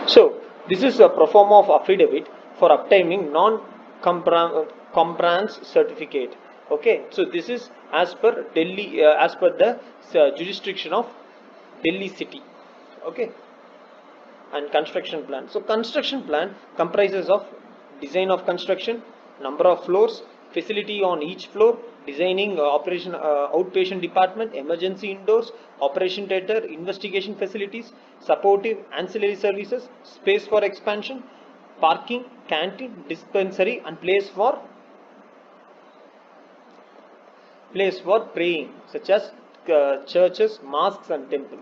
So this is a pro forma of affidavit for obtaining non-compliance certificate. Okay, so this is as per Delhi, as per the jurisdiction of Delhi city. Okay, and construction plan. So construction plan comprises of design of construction, number of floors, facility on each floor, designing operation outpatient department, emergency indoors, operation theater, investigation facilities, supportive ancillary services, space for expansion, parking, canteen, dispensary, and place for praying, such as churches, mosques, and temples.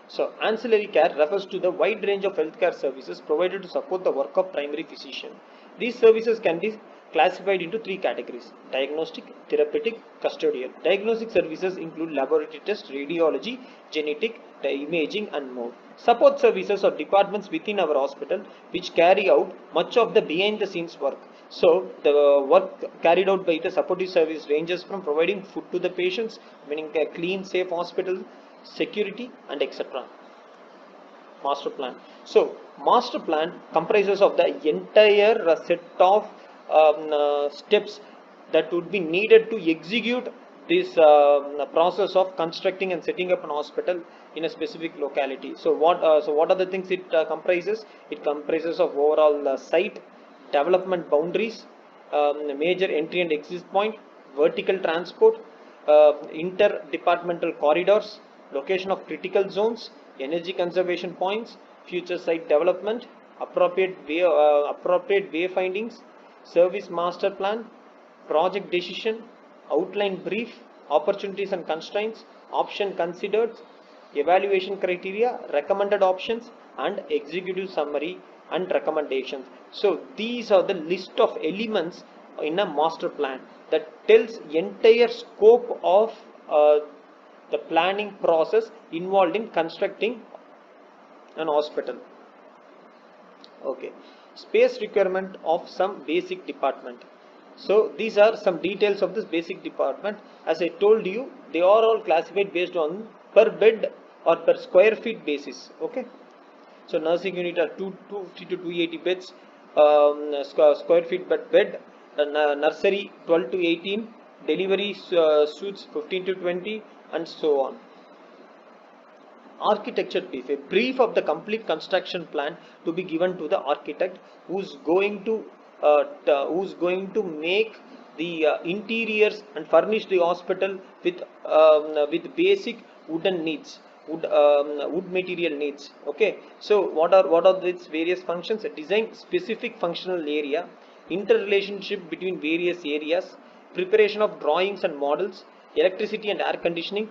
So, ancillary care refers to the wide range of healthcare services provided to support the work of primary physician. These services can be classified into three categories: diagnostic, therapeutic, custodial. Diagnostic services include laboratory tests, radiology, genetic, imaging, and more. Support services are departments within our hospital which carry out much of the behind the scenes work. So, the work carried out by the supportive service ranges from providing food to the patients, meaning a clean, safe hospital, security, and etc. Master plan. So master plan comprises of the entire set of steps that would be needed to execute this process of constructing and setting up an hospital in a specific locality. So what are the things it comprises? It comprises of overall site, development boundaries, major entry and exit point, vertical transport, interdepartmental corridors, location of critical zones, energy conservation points, future site development, appropriate wayfindings, service master plan, project decision, outline brief, opportunities and constraints, option considered, evaluation criteria, recommended options, and executive summary and recommendations. So these are the list of elements in a master plan that tells entire scope of the planning process involved in constructing an hospital. Okay, space requirement of some basic department. So these are some details of this basic department. As I told you, they are all classified based on per bed or per square feet basis. Okay, so nursing unit are 250 to 280 beds, square feet per bed, nursery 12 to 18, delivery suites 15 to 20, and so on. Architecture brief, a brief of the complete construction plan to be given to the architect who's going to make the interiors and furnish the hospital with basic wooden needs, wood material needs. Okay, so what are these various functions? Design specific functional area, interrelationship between various areas, preparation of drawings and models, electricity and air conditioning,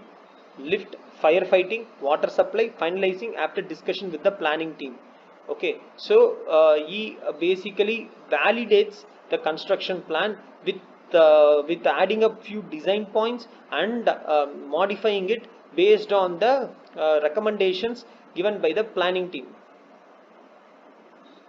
lift, firefighting, water supply, finalizing after discussion with the planning team. Okay, so he basically validates the construction plan with adding up few design points and modifying it based on the recommendations given by the planning team.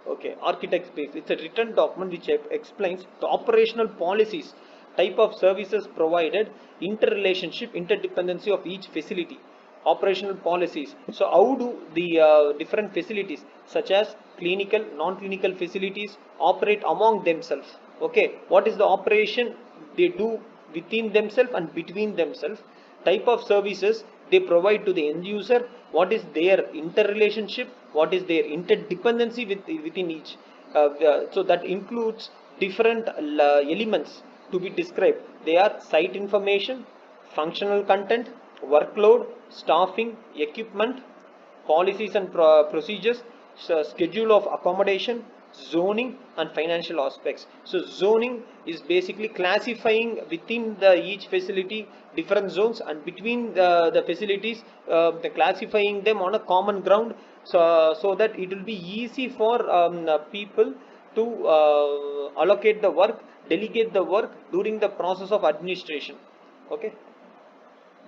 Okay, architect's brief. It's a written document which explains the operational policies, type of services provided, interrelationship, interdependency of each facility, operational policies. So how do the different facilities such as clinical, non-clinical facilities operate among themselves? Okay, what is the operation they do within themselves and between themselves? Type of services they provide to the end user, what is their interrelationship, what is their interdependency within each. So that includes different elements to be described. They are site information, functional content, workload, staffing, equipment, policies and procedures, schedule of accommodation, zoning, and financial aspects. So zoning is basically classifying within the each facility different zones, and between the facilities the classifying them on a common ground, so that it will be easy for people to allocate the work, delegate the work during the process of administration. Okay,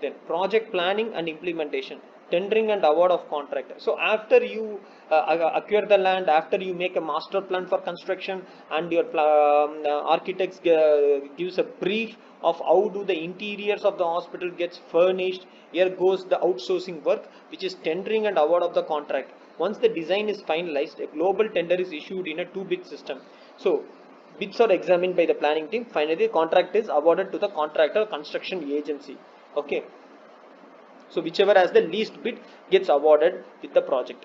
then project planning and implementation, tendering and award of contract. So after you acquire the land, after you make a master plan for construction, and your architects gives a brief of how do the interiors of the hospital gets furnished, here goes the outsourcing work, which is tendering and award of the contract. Once the design is finalized, a global tender is issued in a two-bid system. So bids are examined by the planning team. Finally, the contract is awarded to the contractor construction agency. Okay. So whichever has the least bid gets awarded with the project.